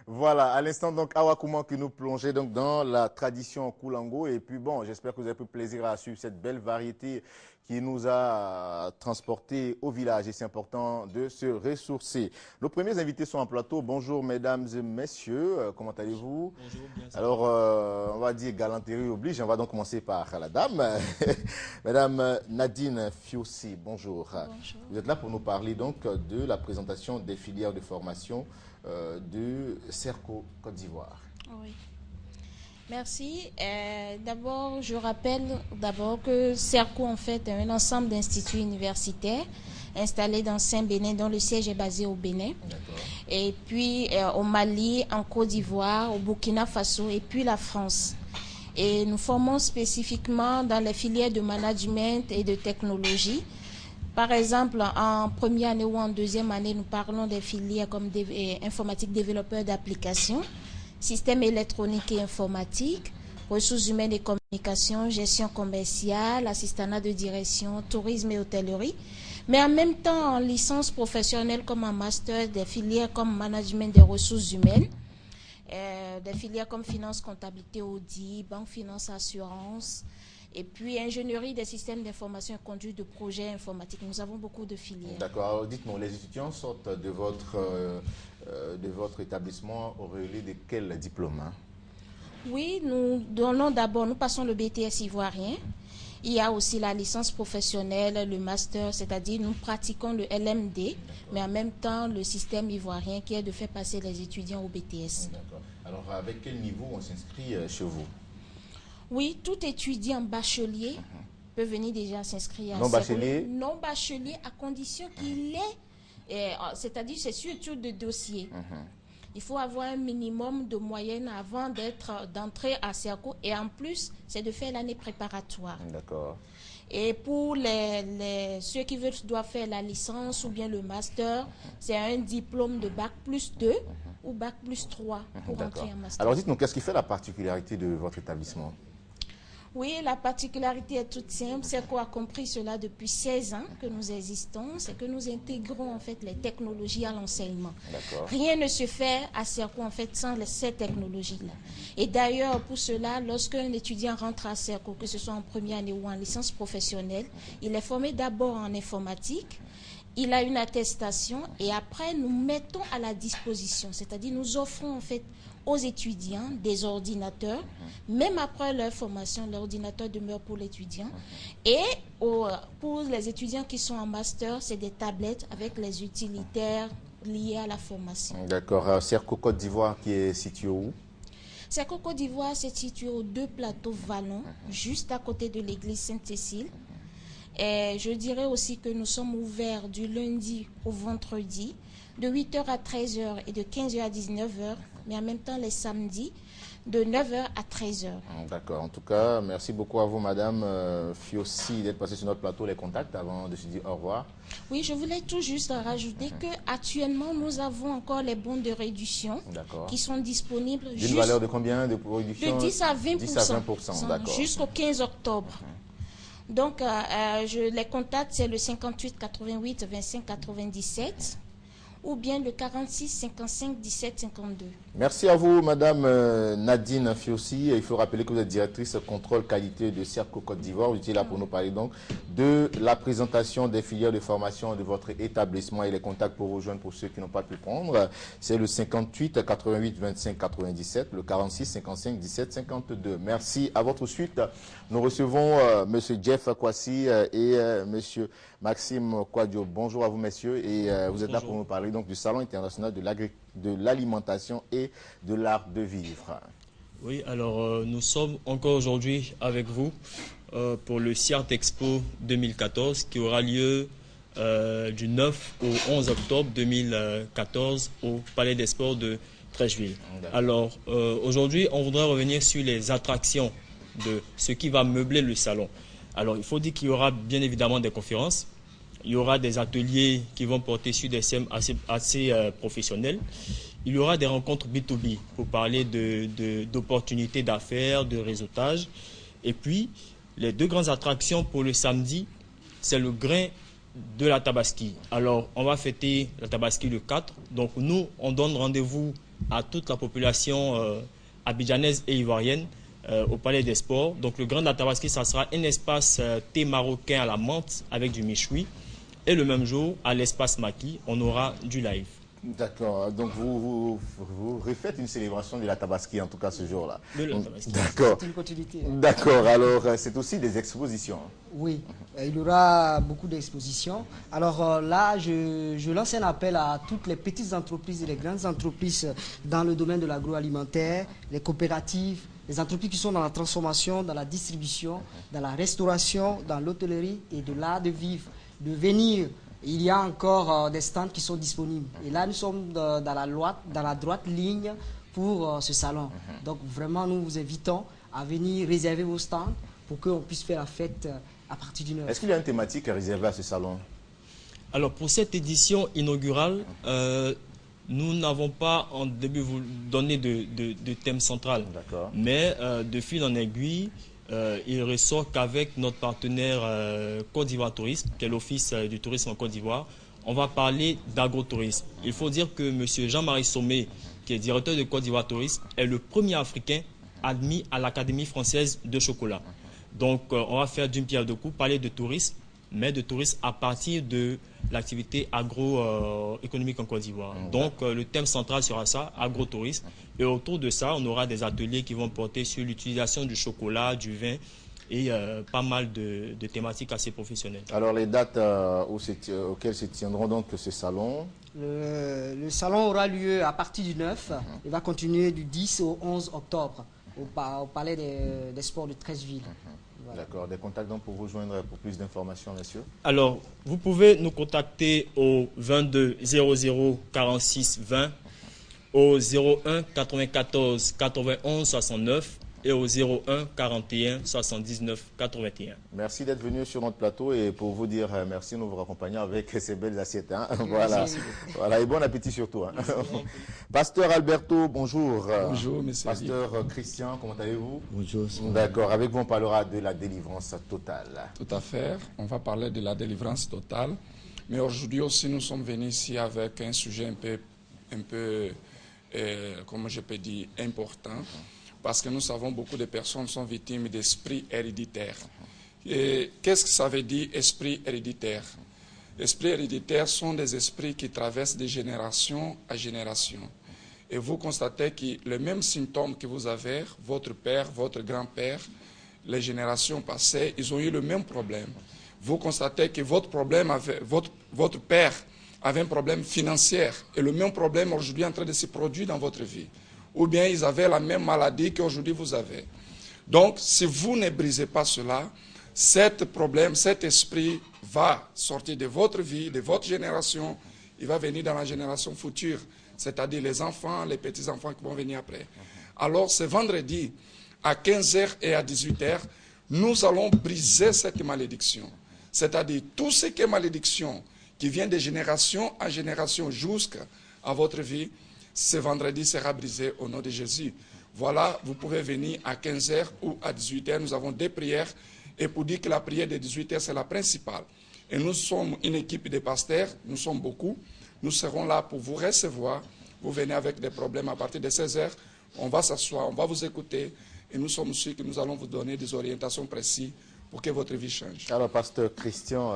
Voilà, à l'instant, donc, Awa Kouman qui nous plongeait donc dans la tradition Koulango. Et puis bon, j'espère que vous avez pris plaisir à suivre cette belle variété qui nous a transportés au village. Et c'est important de se ressourcer. Nos premiers invités sont en plateau. Bonjour, mesdames et messieurs. Comment allez-vous? Bonjour, bien ça Alors, va. on va dire galanterie oblige. On va donc commencer par la dame. Madame Nadine Fiossi, bonjour. Bonjour. Vous êtes là pour nous parler donc de la présentation des filières de formation de Serco Côte d'Ivoire. Oui. Merci. D'abord, je rappelle que CERCO en fait est un ensemble d'instituts universitaires installés dans Saint-Bénin, dont le siège est basé au Bénin. Et puis au Mali, en Côte d'Ivoire, au Burkina Faso et puis la France. Et nous formons spécifiquement dans les filières de management et de technologie. Par exemple, en première année ou en deuxième année, nous parlons des filières comme informatique développeur d'applications, système électronique et informatique, ressources humaines et communication, gestion commerciale, assistanat de direction, tourisme et hôtellerie. Mais en même temps, en licence professionnelle comme en master, des filières comme management des ressources humaines, des filières comme finance, comptabilité, audit, banque, finance, assurance, et puis ingénierie des systèmes d'information et conduite de projets informatiques. Nous avons beaucoup de filières. D'accord. Alors dites-nous, les étudiants sortent de votre établissement au relais de quel diplôme, hein? Oui, nous passons le BTS ivoirien. Il y a aussi la licence professionnelle, le master, c'est-à-dire nous pratiquons le LMD, mais en même temps le système ivoirien qui est de faire passer les étudiants au BTS. D'accord. Alors avec quel niveau on s'inscrit chez vous? Oui, tout étudiant bachelier peut venir déjà s'inscrire à Non bachelier? Non bachelier à condition qu'il ait, c'est-à-dire c'est sur étude de dossier. Il faut avoir un minimum de moyenne avant d'entrer à CERCO et en plus, c'est de faire l'année préparatoire. D'accord. Et pour ceux qui doivent faire la licence ou bien le master, c'est un diplôme de bac plus 2 ou bac plus 3 pour entrer en master. Alors dites-nous, qu'est-ce qui fait la particularité de votre établissement? Oui, la particularité est toute simple. CERCO a compris cela depuis 16 ans que nous existons. C'est que nous intégrons en fait les technologies à l'enseignement. Rien ne se fait à CERCO en fait sans ces technologies-là. Et d'ailleurs, pour cela, lorsqu'un étudiant rentre à CERCO, que ce soit en première année ou en licence professionnelle, il est formé d'abord en informatique. Il a une attestation et après, nous mettons à la disposition, c'est-à-dire nous offrons en fait aux étudiants des ordinateurs. Même après leur formation, l'ordinateur demeure pour l'étudiant. Et pour les étudiants qui sont en master, c'est des tablettes avec les utilitaires liés à la formation. D'accord. CERCO Côte d'Ivoire qui est situé où? CERCO Côte d'Ivoire c'est situé aux 2 plateaux Vallon, juste à côté de l'église Sainte-Cécile. Et je dirais aussi que nous sommes ouverts du lundi au vendredi, de 8h à 13h et de 15h à 19h, mais en même temps les samedis, de 9h à 13h. D'accord. En tout cas, merci beaucoup à vous, Madame Fiossi, d'être passée sur notre plateau. Les contacts avant de se dire au revoir. Oui, je voulais tout juste rajouter qu'actuellement, nous avons encore les bons de réduction qui sont disponibles. D'une valeur de combien de réduction? De 10 à 20%. 10 à 20%, d'accord. Jusqu'au 15 octobre. Donc, les contacts, c'est le 58 88 25 97 ou bien le 46 55 17 52. Merci à vous, Madame Nadine Fiossi. Il faut rappeler que vous êtes directrice contrôle qualité de CERCO Côte d'Ivoire. Vous étiez là pour nous parler donc de la présentation des filières de formation de votre établissement et les contacts pour rejoindre pour ceux qui n'ont pas pu prendre. C'est le 58 88 25 97, le 46 55 17 52. Merci. À votre suite, nous recevons Monsieur Jeff Kwasi et Monsieur Maxime Kouadio. Bonjour à vous, messieurs. Et vous êtes là pour nous parler donc du Salon international de l'alimentation et de l'art de vivre. Oui, alors nous sommes encore aujourd'hui avec vous pour le CIART Expo 2014 qui aura lieu du 9 au 11 octobre 2014 au Palais des Sports de Treichville. Alors aujourd'hui, on voudrait revenir sur les attractions de ce qui va meubler le salon. Alors il faut dire qu'il y aura bien évidemment des conférences. Il y aura des ateliers qui vont porter sur des thèmes assez professionnels. Il y aura des rencontres B2B pour parler d'opportunités d'affaires, de réseautage. Et puis, les 2 grandes attractions pour le samedi, c'est le grain de la Tabaski. Alors, on va fêter la Tabaski le 4. Donc, nous, on donne rendez-vous à toute la population abidjanaise et ivoirienne au Palais des Sports. Donc, le Grand de la Tabaski, ça sera un espace thé marocain à la menthe avec du méchoui. Et le même jour, à l'espace Maki, on aura du live. D'accord, donc vous refaites une célébration de la Tabaski en tout cas ce jour-là. D'accord. C'est une continuité. D'accord, alors c'est aussi des expositions. Oui, il y aura beaucoup d'expositions. Alors là, je lance un appel à toutes les petites entreprises et les grandes entreprises dans le domaine de l'agroalimentaire, les coopératives, les entreprises qui sont dans la transformation, dans la distribution, dans la restauration, dans l'hôtellerie et de l'art de vivre, de venir. Il y a encore des stands qui sont disponibles. Et là, nous sommes dans la droite ligne pour ce salon. Donc, vraiment, nous vous invitons à venir réserver vos stands pour qu'on puisse faire la fête à partir du 9. Est-ce qu'il y a une thématique réservée à ce salon? Alors, pour cette édition inaugurale, nous n'avons pas en début vous donné de thème central. Mais de fil en aiguille, il ressort qu'avec notre partenaire Côte d'Ivoire Tourisme, qui est l'Office du tourisme en Côte d'Ivoire, on va parler d'agrotourisme. Il faut dire que M. Jean-Marie Sommet, qui est directeur de Côte d'Ivoire Tourisme, est le premier Africain admis à l'Académie française de chocolat. Donc, on va faire d'une pierre deux coups, parler de tourisme, mais de tourisme à partir de l'activité agroéconomique en Côte d'Ivoire. Donc, le thème central sera ça, agrotourisme. Et autour de ça, on aura des ateliers qui vont porter sur l'utilisation du chocolat, du vin et pas mal de thématiques assez professionnelles. Alors, les dates auxquelles se tiendront donc ce salon? Le salon aura lieu à partir du 9. Il va continuer du 10 au 11 octobre au Palais des Sports de Treichville. Voilà. D'accord. Des contacts donc pour vous joindre pour plus d'informations, messieurs? Alors, vous pouvez nous contacter au 22 00 46 20, au 01 94 91 69 et au 01 41 79 81. Merci d'être venu sur notre plateau et pour vous dire merci, nous vous raccompagnons avec ces belles assiettes. Hein. Voilà. Voilà, et bon appétit surtout. Hein. Pasteur Alberto, bonjour. Bonjour, monsieur. Pasteur Christian, comment allez-vous? Bonjour. D'accord, avec vous on parlera de la délivrance totale. Tout à fait, on va parler de la délivrance totale. Mais aujourd'hui aussi, nous sommes venus ici avec un sujet un peu comment je peux dire, important. Parce que nous savons beaucoup de personnes sont victimes d'esprits héréditaires. Et qu'est-ce que ça veut dire, esprit héréditaire? Esprits héréditaires sont des esprits qui traversent de génération à génération. Et vous constatez que les mêmes symptômes que vous avez, votre père, votre grand-père, les générations passées, ils ont eu le même problème. Vous constatez que votre père avait un problème financier et le même problème aujourd'hui est en train de se produire dans votre vie. Ou bien ils avaient la même maladie qu'aujourd'hui vous avez. Donc, si vous ne brisez pas cela, cet problème, cet esprit va sortir de votre vie, de votre génération, il va venir dans la génération future, c'est-à-dire les enfants, les petits-enfants qui vont venir après. Alors, ce vendredi, à 15h et à 18h, nous allons briser cette malédiction. C'est-à-dire tout ce qui est malédiction, qui vient de génération à génération jusqu'à votre vie, ce vendredi sera brisé au nom de Jésus. Voilà, vous pouvez venir à 15h ou à 18h. Nous avons des prières. Et pour dire que la prière de 18h, c'est la principale. Et nous sommes une équipe de pasteurs. Nous sommes beaucoup. Nous serons là pour vous recevoir. Vous venez avec des problèmes à partir de 16h. On va s'asseoir, on va vous écouter. Et nous sommes sûrs que nous allons vous donner des orientations précises pour que votre vie change. Alors, pasteur Christian,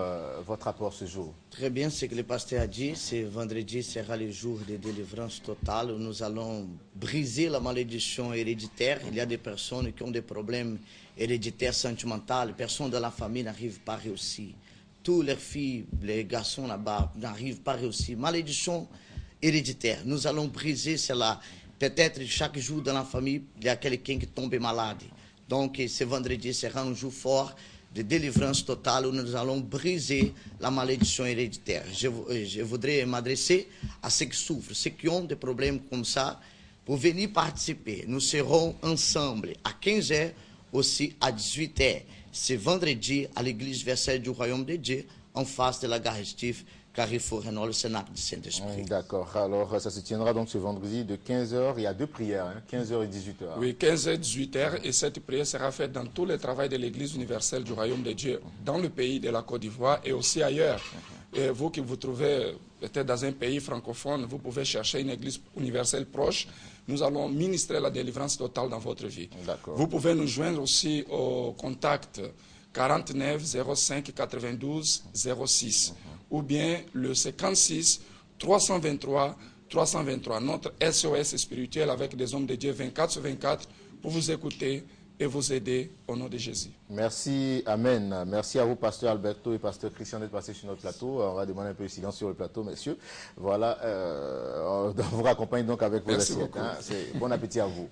votre rapport ce jour? Très bien, ce que le pasteur a dit, c'est vendredi sera le jour de délivrance totale où nous allons briser la malédiction héréditaire. Il y a des personnes qui ont des problèmes héréditaires sentimentaux, les personnes de la famille n'arrivent pas à réussir. Tous les filles, les garçons là-bas n'arrivent pas à réussir. Malédiction héréditaire, nous allons briser cela. Peut-être chaque jour dans la famille, il y a quelqu'un qui tombe malade. Donc, ce vendredi sera un jour fort de délivrance totale où nous allons briser la malédiction héréditaire. Je voudrais m'adresser à ceux qui souffrent, ceux qui ont des problèmes comme ça, pour venir participer. Nous serons ensemble à 15h, aussi à 18h. Ce vendredi à l'église Versailles du Royaume de Dieu, en face de la gare Estif, Carrefour Renault, le Sénat du Saint-Esprit. D'accord. Alors, ça se tiendra donc ce vendredi de 15h. Il y a deux prières, hein, 15h et 18h. Oui, 15h et 18h. Et cette prière sera faite dans tout le travail de l'Église universelle du Royaume de Dieu, dans le pays de la Côte d'Ivoire et aussi ailleurs. Et vous qui vous trouvez peut-être dans un pays francophone, vous pouvez chercher une église universelle proche. Nous allons ministrer la délivrance totale dans votre vie. Vous pouvez nous joindre aussi au contact 49 05 92 06 ou bien le 56 323 323. Notre SOS spirituel avec des hommes de Dieu 24/24 pour vous écouter et vous aider au nom de Jésus. Merci, Amen. Merci à vous, pasteur Alberto et pasteur Christian, d'être passés sur notre plateau. On va demander un peu de silence sur le plateau, messieurs. Voilà, on vous raccompagne donc avec vos assiettes. Hein. Bon appétit à vous.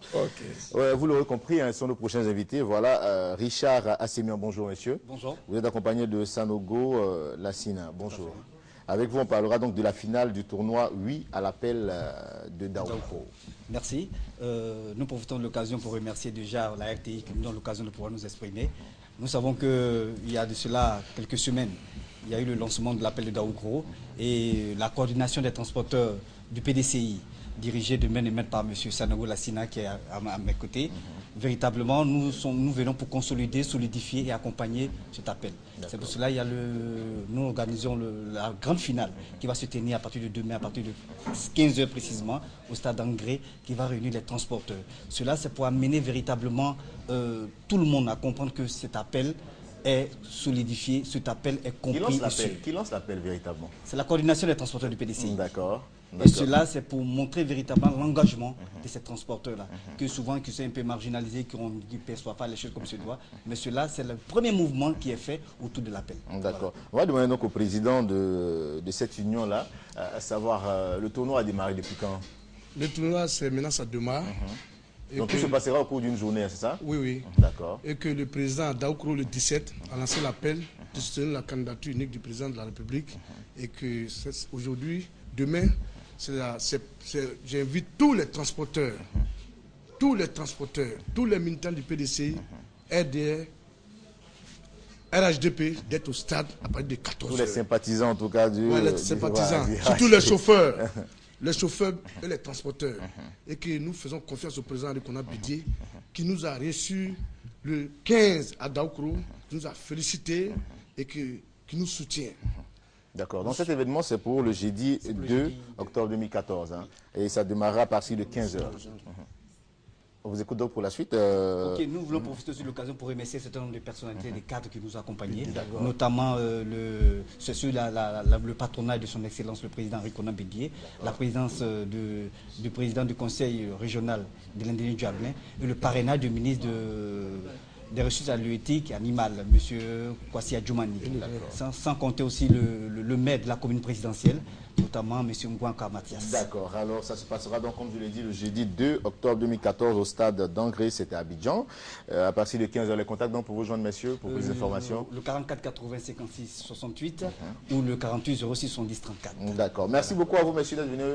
Vous l'aurez compris, hein, ce sont nos prochains invités. Voilà, Richard Assemian, bonjour, monsieur. Bonjour. Vous êtes accompagné de Sanogo Lassina. Bonjour. Avec vous, on parlera donc de la finale du tournoi, oui, à l'appel de Daoukro. Merci. Nous profitons de l'occasion pour remercier déjà la RTI qui nous donne l'occasion de pouvoir nous exprimer. Nous savons qu'il y a de cela quelques semaines, il y a eu le lancement de l'appel de Daoukro et la coordination des transporteurs du PDCI, dirigée de main et maître par M. Sanogo Lassina qui est à mes côtés. Véritablement, nous venons pour consolider, solidifier et accompagner cet appel. C'est pour cela que nous organisons la grande finale qui va se tenir à partir de demain, à partir de 15 h précisément, au stade d'Angré, qui va réunir les transporteurs. Cela, c'est pour amener véritablement tout le monde à comprendre que cet appel est solidifié, cet appel est compris. Qui lance l'appel véritablement? C'est la coordination des transporteurs du PDCI. D'accord. Et cela, c'est pour montrer véritablement l'engagement de ces transporteurs-là, que souvent, qui sont un peu marginalisés, qui ne perçoivent pas les choses comme se doit. Mais cela, c'est le premier mouvement qui est fait autour de l'appel. D'accord. On va demander donc au président de cette union-là, à savoir, le tournoi a démarré depuis quand? Le tournoi, c'est maintenant, ça démarre. Donc tout se passera au cours d'une journée, c'est ça? Oui, oui. D'accord. Et que le président Daoukro, le 17, a lancé l'appel de soutenir la candidature unique du président de la République. Et que aujourd'hui, demain, j'invite tous les transporteurs, tous les militants du PDCI, RDR, RHDP, d'être au stade à partir de 14 h. Tous les sympathisants en tout cas les sympathisants, surtout les chauffeurs. Les chauffeurs et les transporteurs. Et que nous faisons confiance au président Arikona Bidier, qui nous a reçus le 15 à Daoukro, qui nous a félicités et qui nous soutient. D'accord. Donc cet événement, c'est pour le jeudi 2 octobre 2014. Hein, et ça démarrera à partir de 15 h. On vous écoute donc pour la suite. Ok, nous voulons profiter de l'occasion pour remercier un certain nombre de personnalités, des cadres qui nous ont accompagnés, notamment le patronat de son Excellence le président Arikona Bidier, la présidence du président du conseil régional de l'Indénie du Ablin et le parrainage du ministre des ressources halieutiques animales, M. Kwasi Adjoumani. Sans compter aussi le maire de la commune présidentielle, notamment M. Ngouanka Mathias. D'accord. Alors, ça se passera donc, comme je l'ai dit, le jeudi 2 octobre 2014 au stade d'Angré, c'était à Abidjan. À partir de 15 h, les contacts donc pour vous joindre, messieurs, pour plus d'informations. Le 44 80 56 68 ou le 48 06 70 34. D'accord. Merci beaucoup à vous, messieurs, d'être venus.